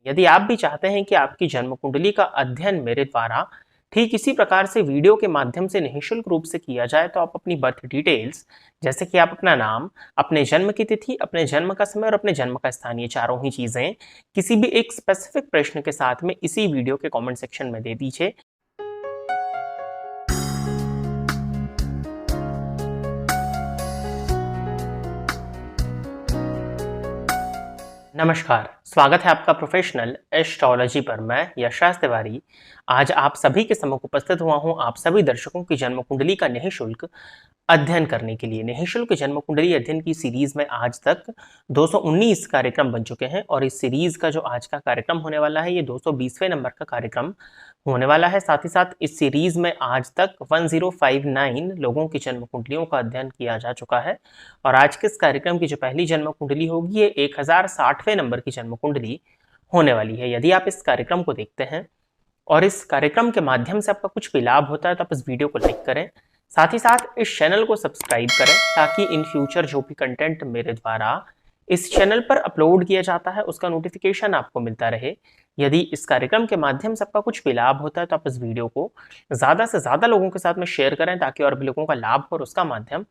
यदि आप भी चाहते हैं कि आपकी जन्म कुंडली का अध्ययन मेरे द्वारा ठीक इसी प्रकार से वीडियो के माध्यम से निःशुल्क रूप से किया जाए, तो आप अपनी बर्थ डिटेल्स जैसे कि आप अपना नाम, अपने जन्म की तिथि, अपने जन्म का समय और अपने जन्म का स्थान, ये चारों ही चीजें किसी भी एक स्पेसिफिक प्रश्न के साथ में इसी वीडियो के कमेंट सेक्शन में दे दीजिए। नमस्कार, स्वागत है आपका प्रोफेशनल एस्ट्रोलॉजी पर। मैं यशराज तिवारी आज आप सभी के सम्मुख उपस्थित हुआ हूं, आप सभी दर्शकों की जन्म कुंडली का निःशुल्क अध्ययन करने के लिए। निःशुल्क जन्म कुंडली अध्ययन की सीरीज में आज तक 219 कार्यक्रम बन चुके हैं और इस सीरीज का जो आज का कार्यक्रम होने वाला है, ये 220वें नंबर का कार्यक्रम होने वाला है। साथ ही साथ इस सीरीज में आज तक 1059 लोगों की जन्म कुंडलियों का अध्ययन किया जा चुका है और आज के इस कार्यक्रम की जो पहली जन्म कुंडली होगी, ये 1060वें नंबर की जन्म कुंडली होने वाली है। यदि आप इस कार्यक्रम को देखते हैं और इस कार्यक्रम के माध्यम से आपका कुछ भी लाभ होता है, तो आप इस वीडियो को लाइक करें, साथ ही साथ इस चैनल को सब्सक्राइब करें ताकि इन फ्यूचर जो भी कंटेंट मेरे द्वारा इस चैनल पर अपलोड किया जाता है उसका नोटिफिकेशन आपको मिलता रहे। यदि इस कार्यक्रम के माध्यम से आपका कुछ भी लाभ होता है, तो आप इस वीडियो को ज़्यादा से ज़्यादा लोगों के साथ में शेयर करें ताकि और भी लोगों का लाभ हो और उसका माध्यम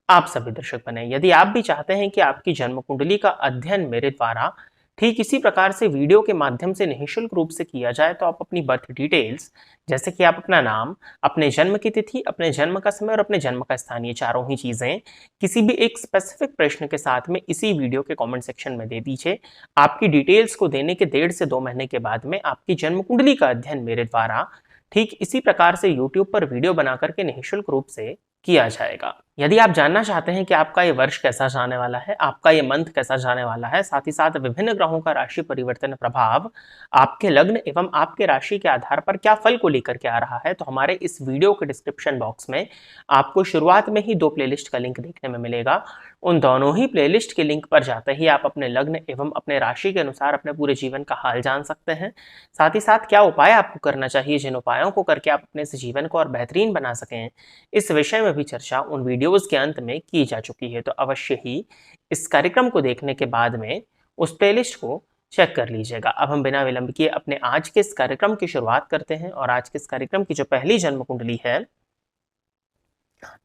आप सभी दर्शक बने। यदि आप भी चाहते हैं कि आपकी जन्म कुंडली का अध्ययन मेरे द्वारा ठीक इसी प्रकार से वीडियो के माध्यम से निःशुल्क रूप से किया जाए, तो आप अपनी बर्थ डिटेल्स जैसे कि आप अपना नाम, अपने जन्म की तिथि, अपने जन्म का समय और अपने जन्म का स्थान, ये चारों ही चीजें किसी भी एक स्पेसिफिक प्रश्न के साथ में इसी वीडियो के कमेंट सेक्शन में दे दीजिए। आपकी डिटेल्स को देने के 1.5 से 2 महीने के बाद में आपकी जन्म कुंडली का अध्ययन मेरे द्वारा ठीक इसी प्रकार से यूट्यूब पर वीडियो बना करके निःशुल्क रूप से किया जाएगा। यदि आप जानना चाहते हैं कि आपका ये वर्ष कैसा जाने वाला है, आपका ये मंथ कैसा जाने वाला है, साथ ही साथ विभिन्न ग्रहों का राशि परिवर्तन प्रभाव आपके लग्न एवं आपके राशि के आधार पर क्या फल को लेकर के आ रहा है, तो हमारे इस वीडियो के डिस्क्रिप्शन बॉक्स में आपको शुरुआत में ही 2 प्लेलिस्ट का लिंक देखने में मिलेगा। उन दोनों ही प्लेलिस्ट के लिंक पर जाते ही आप अपने लग्न एवं अपने राशि के अनुसार अपने पूरे जीवन का हाल जान सकते हैं। साथ ही साथ क्या उपाय आपको करना चाहिए, जिन उपायों को करके आप अपने इस जीवन को और बेहतरीन बना सकें, इस विषय में भी चर्चा उन वीडियोस के अंत में की जा चुकी है। तो अवश्य ही इस कार्यक्रम को देखने के बाद में उस प्लेलिस्ट को चेक कर लीजिएगा। अब हम बिना विलंब किए अपने आज के इस कार्यक्रम की शुरुआत करते हैं और आज के इस कार्यक्रम की जो पहली जन्म कुंडली है,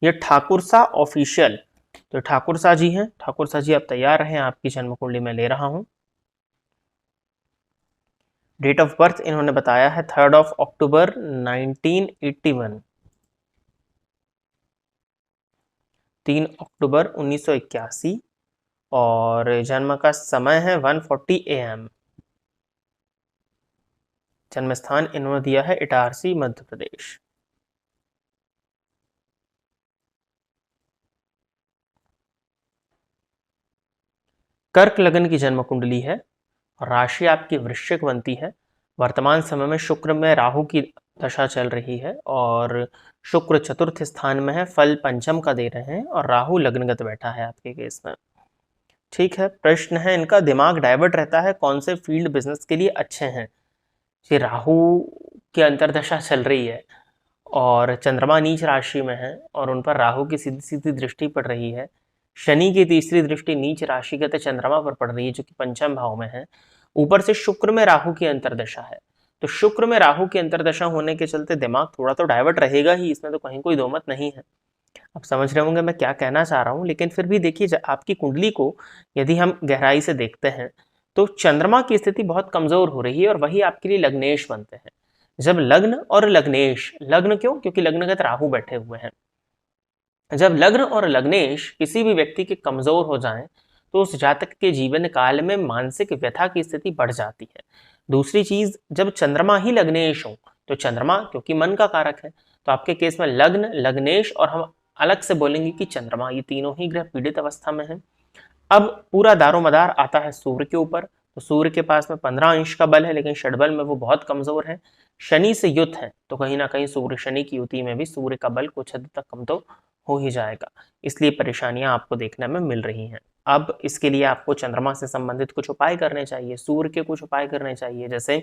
ये ठाकुर सा ऑफिशियल। तो ठाकुर सा जी हैं, ठाकुर सा जी आप तैयार रहें, आपकी जन्म कुंडली में ले रहा हूं। डेट ऑफ बर्थ इन्होंने बताया है 3 अक्टूबर 1981, 3 अक्टूबर 1981 और जन्म का समय है 1:40 AM। जन्म स्थान इन्होंने दिया है इटारसी, मध्य प्रदेश। कर्क लग्न की जन्म कुंडली है, राशि आपकी वृश्चिक बनती है। वर्तमान समय में शुक्र में राहु की दशा चल रही है और शुक्र चतुर्थ स्थान में है, फल पंचम का दे रहे हैं और राहु लग्नगत बैठा है आपके केस में। ठीक है, प्रश्न है इनका, दिमाग डाइवर्ट रहता है, कौन से फील्ड बिजनेस के लिए अच्छे हैं। ये राहु की अंतर्दशा चल रही है और चंद्रमा नीच राशि में है और उन पर राहु की सीधी सीधी दृष्टि पड़ रही है। शनि की तीसरी दृष्टि नीच राशिगत चंद्रमा पर पड़ रही है जो कि पंचम भाव में है। ऊपर से शुक्र में राहु की अंतर्दशा है, तो शुक्र में राहु की अंतर्दशा होने के चलते दिमाग थोड़ा तो डाइवर्ट रहेगा ही, इसमें तो कहीं कोई दो मत नहीं है। आप समझ रहे होंगे मैं क्या कहना चाह रहा हूँ, लेकिन फिर भी देखिए आपकी कुंडली को यदि हम गहराई से देखते हैं तो चंद्रमा की स्थिति बहुत कमजोर हो रही है और वही आपके लिए लग्नेश बनते हैं। जब लग्न और लग्नेश, लग्न क्यों, क्योंकि लग्नगत राहु बैठे हुए हैं। जब लग्न और लग्नेश किसी भी व्यक्ति के कमजोर हो जाएं, तो उस जातक के जीवन काल में मानसिक व्यथा की स्थिति बढ़ जाती है। दूसरी चीज, जब चंद्रमा ही लग्नेश हो, तो चंद्रमा क्योंकि मन का कारक है, तो आपके केस में लग्न, लग्नेश और हम अलग से बोलेंगे कि चंद्रमा, ये तीनों ही ग्रह पीड़ित अवस्था में है। अब पूरा दारोमदार आता है सूर्य के ऊपर, तो सूर्य के पास में 15 अंश का बल है, लेकिन षडबल में वो बहुत कमजोर है। शनि से युत है, तो कहीं ना कहीं सूर्य शनि की युति में भी सूर्य का बल कुछ हद तक कम तो हो ही जाएगा, इसलिए परेशानियां आपको देखने में मिल रही हैं। अब इसके लिए आपको चंद्रमा से संबंधित कुछ उपाय करने चाहिए, सूर्य के कुछ उपाय करने चाहिए। जैसे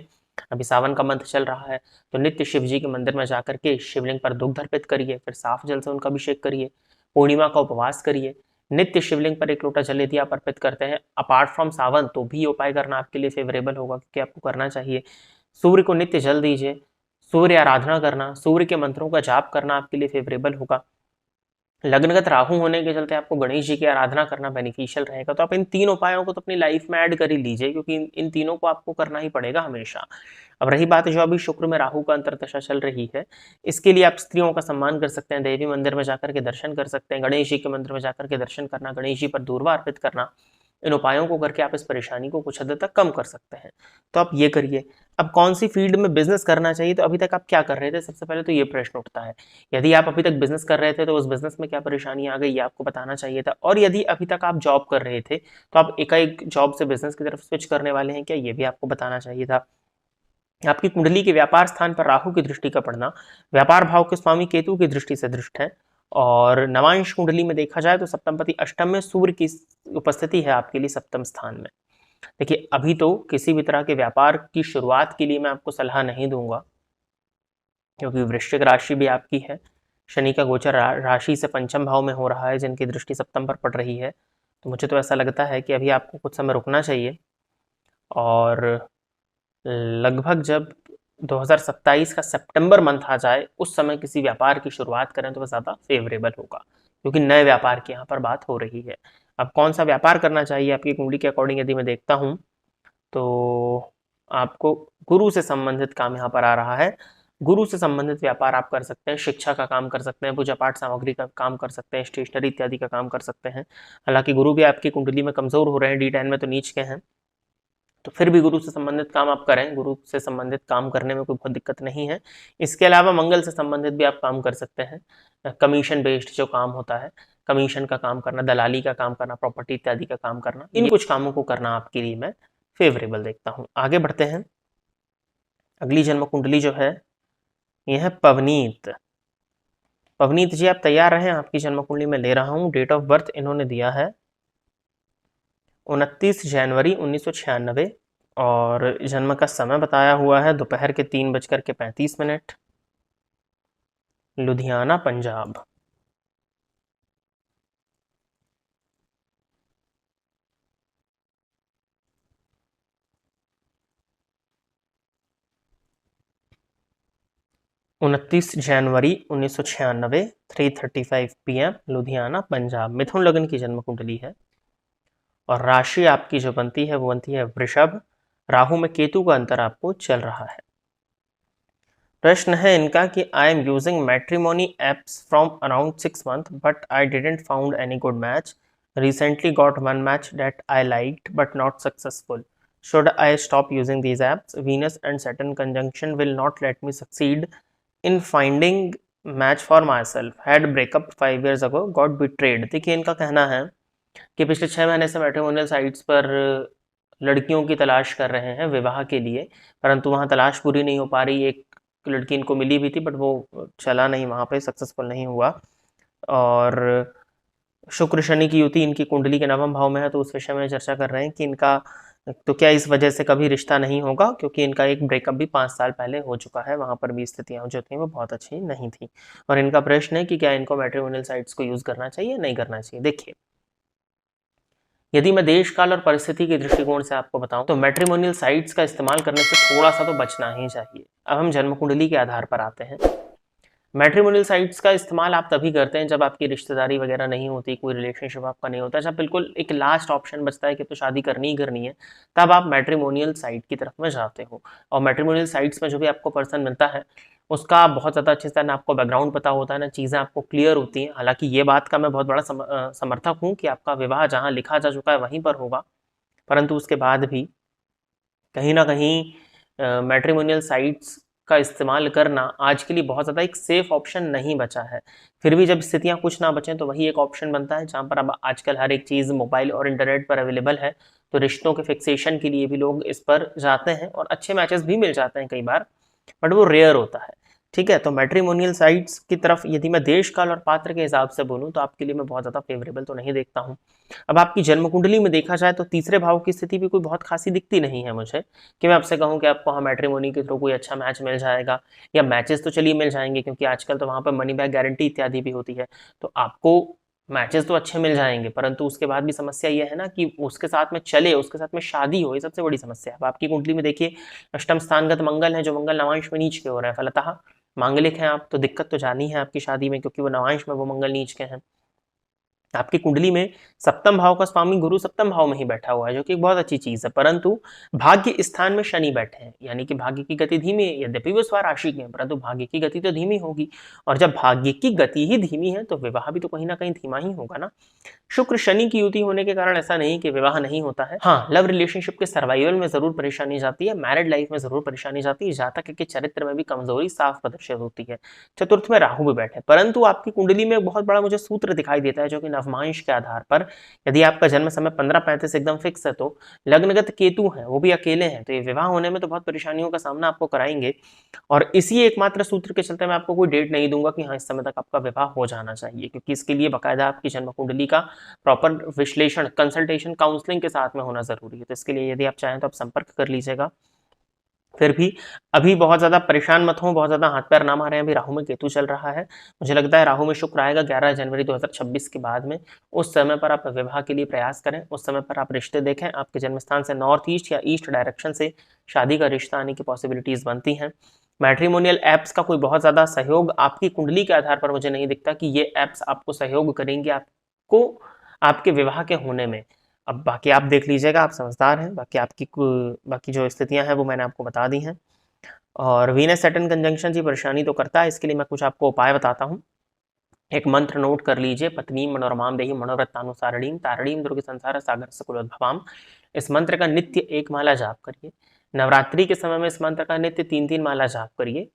अभी सावन का मंथ चल रहा है, तो नित्य शिव जी के मंदिर में जाकर के शिवलिंग पर दुग्ध अर्पित करिए, फिर साफ जल से उनका अभिषेक करिए, पूर्णिमा का उपवास करिए। नित्य शिवलिंग पर 1 लोटा जल यदि आप अर्पित करते हैं अपार्ट फ्रॉम सावन, तो भी ये उपाय करना आपके लिए फेवरेबल होगा, क्योंकि आपको करना चाहिए। सूर्य को नित्य जल दीजिए, सूर्य आराधना करना, सूर्य के मंत्रों का जाप करना आपके लिए फेवरेबल होगा। लग्नगत राहु होने के चलते आपको गणेश जी की आराधना करना बेनिफिशियल रहेगा। तो आप इन 3 उपायों को तो अपनी लाइफ में ऐड कर ही लीजिए, क्योंकि इन तीनों को आपको करना ही पड़ेगा हमेशा। अब रही बात जो अभी शुक्र में राहु का अंतर्दशा चल रही है, इसके लिए आप स्त्रियों का सम्मान कर सकते हैं, देवी मंदिर में जाकर के दर्शन कर सकते हैं, गणेश जी के मंदिर में जाकर के दर्शन करना, गणेश जी पर दूर्वा अर्पित करना। इन उपायों को करके आप इस परेशानी को कुछ हद तक कम कर सकते हैं। तो आप ये करिए। अब कौन सी फील्ड में बिजनेस करना चाहिए, तो अभी तक आप क्या कर रहे थे, सबसे पहले तो ये प्रश्न उठता है। यदि आप अभी तक बिजनेस कर रहे थे तो उस बिजनेस में क्या परेशानी आ गई, ये आपको बताना चाहिए था। और यदि अभी तक आप जॉब कर रहे थे तो आप एकाएक जॉब से बिजनेस की तरफ स्विच करने वाले हैं क्या, ये भी आपको बताना चाहिए था। आपकी कुंडली के व्यापार स्थान पर राहु की दृष्टि का पड़ना व्यापार भाव के स्वामी केतु की दृष्टि से दृष्ट है। और नवांश कुंडली में देखा जाए तो सप्तमपति अष्टम में सूर्य की उपस्थिति है आपके लिए सप्तम स्थान में। देखिए, अभी तो किसी भी तरह के व्यापार की शुरुआत के लिए मैं आपको सलाह नहीं दूंगा, क्योंकि वृश्चिक राशि भी आपकी है, शनि का गोचर राशि से पंचम भाव में हो रहा है, जिनकी दृष्टि सप्तम पर पड़ रही है। तो मुझे तो ऐसा लगता है कि अभी आपको कुछ समय रुकना चाहिए, और लगभग जब 2027 का सितंबर मंथ आ जाए उस समय किसी व्यापार की शुरुआत करें तो वह ज़्यादा फेवरेबल होगा, क्योंकि नए व्यापार की यहाँ पर बात हो रही है। अब कौन सा व्यापार करना चाहिए आपकी कुंडली के अकॉर्डिंग यदि मैं देखता हूँ, तो आपको गुरु से संबंधित काम यहाँ पर आ रहा है। गुरु से संबंधित व्यापार आप कर सकते हैं, शिक्षा का काम कर सकते हैं, पूजा पाठ सामग्री का काम कर सकते हैं, स्टेशनरी इत्यादि का काम कर सकते हैं। हालांकि गुरु भी आपकी कुंडली में कमजोर हो रहे हैं, D10 में तो नीच के हैं, तो फिर भी गुरु से संबंधित काम आप करें। गुरु से संबंधित काम करने में कोई बहुत दिक्कत नहीं है। इसके अलावा मंगल से संबंधित भी आप काम कर सकते हैं। कमीशन बेस्ड जो काम होता है, कमीशन का काम करना, दलाली का काम करना, प्रॉपर्टी इत्यादि का काम करना, इन कुछ कामों को करना आपके लिए मैं फेवरेबल देखता हूँ। आगे बढ़ते हैं। अगली जन्म कुंडली जो है यह है पवनीत। पवनीत जी आप तैयार रहें, आपकी जन्म कुंडली में ले रहा हूँ। डेट ऑफ बर्थ इन्होंने दिया है 29 जनवरी 1996, और जन्म का समय बताया हुआ है दोपहर के 3:35, लुधियाना पंजाब। उनतीस जनवरी 1996, 3:35 PM, लुधियाना पंजाब। मिथुन लग्न की जन्म कुंडली है, और राशि आपकी जो बनती है वो बनती है वृषभ। राहु में केतु का अंतर आपको चल रहा है। प्रश्न है इनका कि I am using matrimony apps from around 6 months but I didn't found any good match. Recently got one match that I liked but not successful. Should I stop using these apps? Venus and Saturn conjunction will not let me succeed in finding match for myself. Had breakup 5 years ago, got betrayed. देखिए, इनका कहना है कि पिछले 6 महीने से matrimonial sites पर लड़कियों की तलाश कर रहे हैं विवाह के लिए, परंतु वहाँ तलाश पूरी नहीं हो पा रही। एक लड़की इनको मिली भी थी, बट वो चला नहीं, वहाँ पे सक्सेसफुल नहीं हुआ। और शुक्र शनि की युति इनकी कुंडली के नवम भाव में है, तो उस विषय में चर्चा कर रहे हैं कि इनका तो क्या इस वजह से कभी रिश्ता नहीं होगा, क्योंकि इनका एक ब्रेकअप भी 5 साल पहले हो चुका है, वहाँ पर भी स्थितियाँ जो थी वो बहुत अच्छी नहीं थी। और इनका प्रश्न है कि क्या इनको मैट्रिमोनियल साइट्स को यूज़ करना चाहिए, नहीं करना चाहिए। देखिए, यदि मैं देश काल और परिस्थिति के दृष्टिकोण से आपको बताऊं तो मैट्रिमोनियल साइट्स का इस्तेमाल करने से थोड़ा सा तो बचना ही चाहिए। अब हम जन्म कुंडली के आधार पर आते हैं। मैट्रिमोनियल साइट्स का इस्तेमाल आप तभी करते हैं जब आपकी रिश्तेदारी वगैरह नहीं होती, कोई रिलेशनशिप आपका नहीं होता, जब बिल्कुल एक लास्ट ऑप्शन बचता है कि तो शादी करनी ही करनी है, तब आप मैट्रिमोनियल साइट की तरफ में जाते हो। और मैट्रिमोनियल साइट्स में जो भी आपको पर्सन मिलता है उसका बहुत ज़्यादा अच्छे से ना आपको बैकग्राउंड पता होता है, ना चीज़ें आपको क्लियर होती हैं। हालांकि ये बात का मैं बहुत बड़ा समर्थक हूँ कि आपका विवाह जहाँ लिखा जा चुका है वहीं पर होगा, परंतु उसके बाद भी कहीं ना कहीं मैट्रिमोनियल साइट्स का इस्तेमाल करना आज के लिए बहुत ज़्यादा एक सेफ ऑप्शन नहीं बचा है। फिर भी जब स्थितियाँ कुछ ना बचें तो वही एक ऑप्शन बनता है, जहाँ पर अब आजकल हर एक चीज़ मोबाइल और इंटरनेट पर अवेलेबल है, तो रिश्तों के फिक्सेशन के लिए भी लोग इस पर जाते हैं, और अच्छे मैचेस भी मिल जाते हैं कई बार, बट वो रेयर होता है। ठीक है, तो मैट्रिमोनियल साइट्स की तरफ यदि मैं देश काल और पात्र के हिसाब से बोलूँ तो आपके लिए मैं बहुत ज़्यादा फेवरेबल तो नहीं देखता हूँ। अब आपकी जन्म कुंडली में देखा जाए तो तीसरे भाव की स्थिति भी कोई बहुत खासी दिखती नहीं है मुझे, कि मैं आपसे कहूँ कि आपको हाँ मैट्रिमोनी के थ्रू कोई अच्छा मैच मिल जाएगा, या मैचेस तो चलिए मिल जाएंगे, क्योंकि आजकल तो वहाँ पर मनी बैक गारंटी इत्यादि भी होती है। तो आपको मैचेस तो अच्छे मिल जाएंगे, परंतु उसके बाद भी समस्या ये है ना कि उसके साथ में चले, उसके साथ में शादी हो, ये सबसे बड़ी समस्या है। अब आपकी कुंडली में देखिए अष्टम स्थानगत मंगल है, जो मंगल नवांश में नीच के हो रहे हैं, फलतः मांगलिक हैं आप, तो दिक्कत तो जानी है आपकी शादी में, क्योंकि वो नवांश में, वो मंगल नीच के हैं। आपकी कुंडली में सप्तम भाव का स्वामी गुरु सप्तम भाव में ही बैठा हुआ है, जो कि एक बहुत अच्छी चीज है, परंतु भाग्य स्थान में शनि बैठे हैं, यानी कि भाग्य की गति धीमी है। यद्यपि वो स्वराशि के हैं, परंतु भाग्य की गति तो धीमी होगी, और जब भाग्य की गति ही धीमी है तो विवाह भी तो कहीं ना कहीं धीमा ही होगा ना। शुक्र शनि की युति होने के कारण ऐसा नहीं कि विवाह नहीं होता है, हाँ लव रिलेशनशिप के सर्वाइवल में जरूर परेशानी जाती है, मैरिड लाइफ में जरूर परेशानी जाती है, जातक के चरित्र में भी कमजोरी साफ प्रदर्शित होती है। चतुर्थ में राहु भी बैठे, परंतु आपकी कुंडली में बहुत बड़ा मुझे सूत्र दिखाई देता है, जो कि नवमांश के आधार पर, यदि आपका जन्म समय 15:35 एकदम फिक्स है, तो लग्नगत केतु है, वो भी अकेले हैं, तो ये विवाह होने में तो बहुत परेशानियों का सामना आपको कराएंगे। और इसी एकमात्र सूत्र के चलते मैं आपको कोई डेट नहीं दूंगा कि हाँ इस समय तक आपका विवाह हो जाना चाहिए, क्योंकि इसके लिए बाकायदा आपकी जन्म कुंडली का प्रॉपर विश्लेषण, कंसल्टेशन, काउंसलिंग के साथ में होना जरूरी है। तो इसके लिए यदि आप चाहें तो आप संपर्क कर लीजिएगा। फिर भी अभी बहुत ज्यादा परेशान मत हो, बहुत ज्यादा हाथ पैर ना मारे, अभी राहु में केतु चल रहा है, मुझे लगता है राहु में शुक्र आएगा 11 जनवरी 2026 के बाद में। उस समय पर आप विवाह के लिए प्रयास करें, उस समय पर आप रिश्ते देखें, आपके जन्म स्थान से नॉर्थ ईस्ट या ईस्ट डायरेक्शन से शादी का रिश्ता आने की पॉसिबिलिटीज बनती हैं। मैट्रिमोनियल एप्स का कोई बहुत ज्यादा सहयोग आपकी कुंडली के आधार पर मुझे नहीं दिखता कि ये एप्स आपको सहयोग करेंगे आपको आपके विवाह के होने में। अब बाकी आप देख लीजिएगा, आप समझदार हैं, बाकी जो स्थितियां हैं वो मैंने आपको बता दी हैं। और वीनस सैटर्न कंजंक्शन जी परेशानी तो करता है, इसके लिए मैं कुछ आपको उपाय बताता हूँ। एक मंत्र नोट कर लीजिए, पत्नी मनोरमाम देही मनोरत्तानुसारिणीम तारिणीम दुर्ग संसार सागर सकुलोद्भवाम। इस मंत्र का नित्य 1 माला जाप करिए। नवरात्रि के समय में इस मंत्र का नित्य 3-3 माला जाप करिए,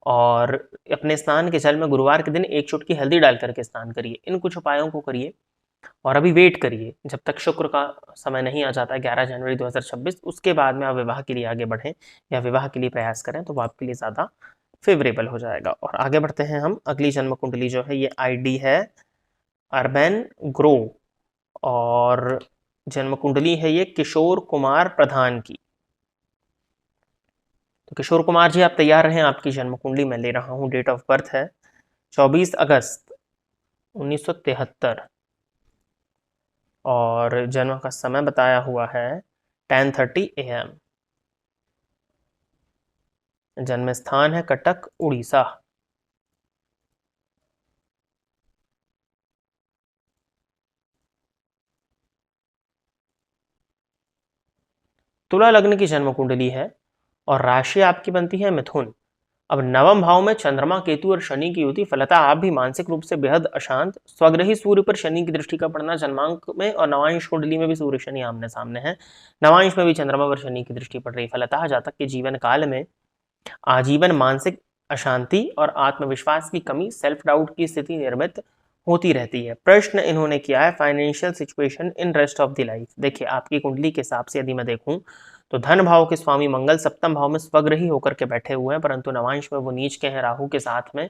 और अपने स्नान के जल में गुरुवार के दिन 1 चुटकी हल्दी डाल करके स्नान करिए। इन कुछ उपायों को करिए, और अभी वेट करिए जब तक शुक्र का समय नहीं आ जाता है 11 जनवरी 2026, उसके बाद में आप विवाह के लिए आगे बढ़ें या विवाह के लिए प्रयास करें, तो वो आपके लिए ज़्यादा फेवरेबल हो जाएगा। और आगे बढ़ते हैं हम। अगली जन्म कुंडली जो है, ये आईडी है अर्बन ग्रो, और जन्म कुंडली है ये किशोर कुमार प्रधान की। तो किशोर कुमार जी आप तैयार रहें, आपकी जन्म कुंडली मैं ले रहा हूँ। डेट ऑफ बर्थ है 24 अगस्त 1973, और जन्म का समय बताया हुआ है 10:30 AM। जन्म स्थान है कटक उड़ीसा। तुला लग्न की जन्म कुंडली है, और राशि आपकी बनती है मिथुन। अब नवम भाव में चंद्रमा केतु और शनि की युति, फलतः आप भी मानसिक रूप से बेहद अशांत। स्वग्रही सूर्य पर शनि की दृष्टि का पड़ना जन्मांक में, और नवांश कुंडली में भी सूर्य शनि आमने सामने है, नवांश में भी चंद्रमा पर शनि की दृष्टि पड़ रही, फलतः जातक के जीवन काल में आजीवन मानसिक अशांति और आत्मविश्वास की कमी, सेल्फ डाउट की स्थिति निर्मित होती रहती है। प्रश्न इन्होंने किया है financial situation in rest of the life. देखिए आपकी कुंडली के हिसाब से यदि मैं देखूं, तो धन भाव के स्वामी मंगल सप्तम भाव में स्वग्रही होकर के बैठे हुए हैं, परंतु नवांश में वो नीच के हैं राहु के साथ में।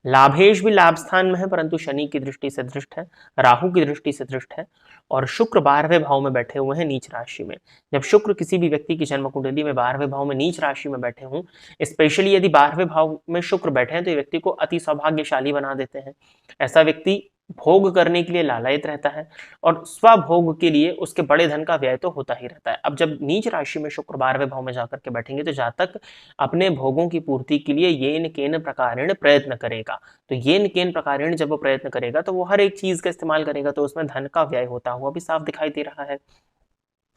लाभेश भी लाभ स्थान में है, परंतु शनि की दृष्टि से दृष्ट है, राहु की दृष्टि से दृष्ट है, और शुक्र 12वें भाव में बैठे हुए हैं नीच राशि में। जब शुक्र किसी भी व्यक्ति की जन्म कुंडली में 12वें भाव में नीच राशि में बैठे हों, स्पेशली यदि 12वें भाव में शुक्र बैठे हैं, तो ये व्यक्ति को अति सौभाग्यशाली बना देते हैं। ऐसा व्यक्ति भोग करने के लिए लालायित रहता है, और स्वभोग के लिए उसके बड़े धन का व्यय तो होता ही रहता है। अब जब नीच राशि में शुक्र 12वें भाव में जाकर के बैठेंगे, तो जातक अपने भोगों की पूर्ति के लिए येन केन प्रकारेण प्रयत्न करेगा। तो येन केन प्रकारेण जब वो प्रयत्न करेगा, तो वो हर एक चीज का इस्तेमाल करेगा, तो उसमें धन का व्यय होता हुआ भी साफ दिखाई दे रहा है।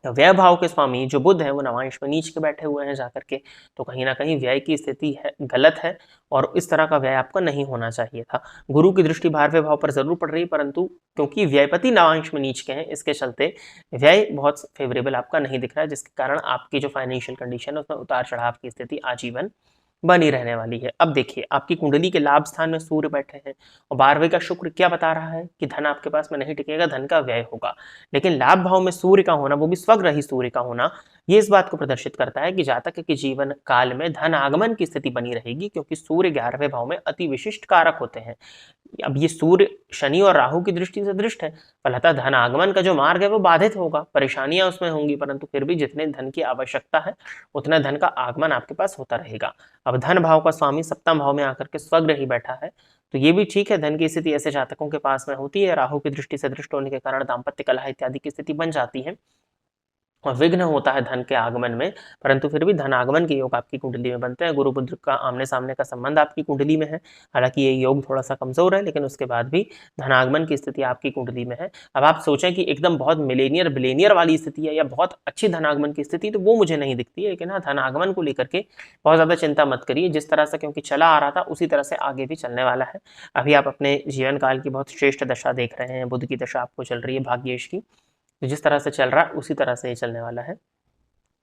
व्यय भाव के स्वामी जो बुध है, वो नवांश में नीच के बैठे हुए हैं जाकर के, तो कहीं ना कहीं व्यय की स्थिति है, गलत है, और इस तरह का व्यय आपका नहीं होना चाहिए था। गुरु की दृष्टि 12वें भाव पर जरूर पड़ रही, परंतु क्योंकि व्ययपति नवांश में नीच के हैं, इसके चलते व्यय बहुत फेवरेबल आपका नहीं दिख रहा है, जिसके कारण आपकी जो फाइनेंशियल कंडीशन है उसमें उतार चढ़ाव की स्थिति आजीवन बनी रहने वाली है। अब देखिए आपकी कुंडली के लाभ स्थान में सूर्य बैठे हैं, और 12वें का शुक्र क्या बता रहा है कि धन आपके पास में नहीं टिकेगा, धन का व्यय होगा। लेकिन लाभ भाव में सूर्य का होना, वो भी स्वग्रही सूर्य का होना, ये इस बात को प्रदर्शित करता है कि जातक के जीवन काल में धन आगमन की स्थिति बनी रहेगी, क्योंकि सूर्य 11वें भाव में अति विशिष्ट कारक होते हैं। अब ये सूर्य शनि और राहु की दृष्टि से दृष्ट है, फलतः धन आगमन का जो मार्ग है वो बाधित होगा, परेशानियां उसमें होंगी, परंतु फिर भी जितने धन की आवश्यकता है उतना धन का आगमन आपके पास होता रहेगा। अब धन भाव का स्वामी सप्तम भाव में आकर के स्वग्रह ही बैठा है, तो ये भी ठीक है। धन की स्थिति ऐसे जातकों के पास में होती है, राहु की दृष्टि से दृष्ट होने के कारण दाम्पत्य कलह इत्यादि की स्थिति बन जाती है और विघ्न होता है धन के आगमन में, परंतु फिर भी धन आगमन के योग आपकी कुंडली में बनते हैं। गुरु बुध का आमने सामने का संबंध आपकी कुंडली में है, हालांकि ये योग थोड़ा सा कमजोर है, लेकिन उसके बाद भी धन आगमन की स्थिति आपकी कुंडली में है। अब आप सोचें कि एकदम बहुत मिलेनियर बिलेनियर वाली स्थिति है या बहुत अच्छी धन आगमन की स्थिति, तो वो मुझे नहीं दिखती है, लेकिन हाँ, धन आगमन को लेकर के बहुत ज्यादा चिंता मत करिए। जिस तरह से क्योंकि चला आ रहा था उसी तरह से आगे भी चलने वाला है। अभी आप अपने जीवन काल की बहुत श्रेष्ठ दशा देख रहे हैं, बुध की दशा आपको चल रही है भाग्येश की, तो जिस तरह से चल रहा है उसी तरह से ये चलने वाला है।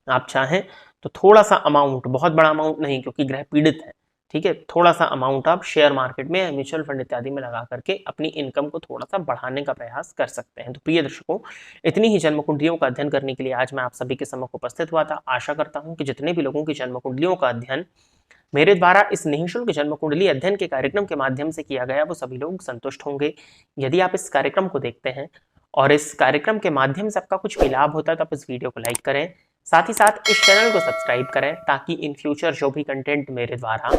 आप चाहें तो थोड़ा सा अमाउंट, बहुत बड़ा अमाउंट नहीं क्योंकि ग्रह पीड़ित है, ठीक है, थोड़ा सा अमाउंट आप शेयर मार्केट में, म्यूचुअल फंड इत्यादि में लगा करके अपनी इनकम को थोड़ा सा बढ़ाने का प्रयास कर सकते हैं। तो प्रिय दर्शकों, इतनी ही जन्म कुंडलियों का अध्ययन करने के लिए आज मैं आप सभी के सम्मुख उपस्थित हुआ था। आशा करता हूं कि जितने भी लोगों की जन्म कुंडलियों का अध्ययन मेरे द्वारा इस निःशुल्क जन्म कुंडली अध्ययन के कार्यक्रम के माध्यम से किया गया, वो सभी लोग संतुष्ट होंगे। यदि आप इस कार्यक्रम को देखते हैं और इस कार्यक्रम के माध्यम से आपका कुछ भी लाभ होता है तो आप इस वीडियो को लाइक करें, साथ ही साथ इस चैनल को सब्सक्राइब करें, ताकि इन फ्यूचर जो भी कंटेंट मेरे द्वारा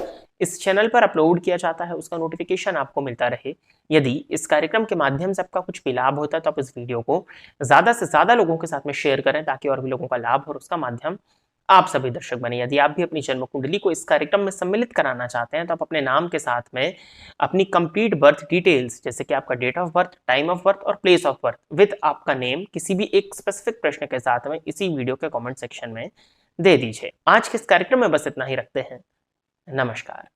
इस चैनल पर अपलोड किया जाता है उसका नोटिफिकेशन आपको मिलता रहे। यदि इस कार्यक्रम के माध्यम से आपका कुछ भी लाभ होता है तो आप इस वीडियो को ज्यादा से ज्यादा लोगों के साथ में शेयर करें, ताकि और भी लोगों का लाभ और उसका माध्यम आप सभी दर्शक बने। यदि आप भी अपनी जन्म कुंडली को इस कार्यक्रम में सम्मिलित कराना चाहते हैं तो आप अपने नाम के साथ में अपनी कंप्लीट बर्थ डिटेल्स, जैसे कि आपका date of birth, time of birth और प्लेस ऑफ बर्थ विद आपका नेम, किसी भी एक स्पेसिफिक प्रश्न के साथ में इसी वीडियो के कमेंट सेक्शन में दे दीजिए। आज के इस कार्यक्रम में बस इतना ही रखते हैं। नमस्कार।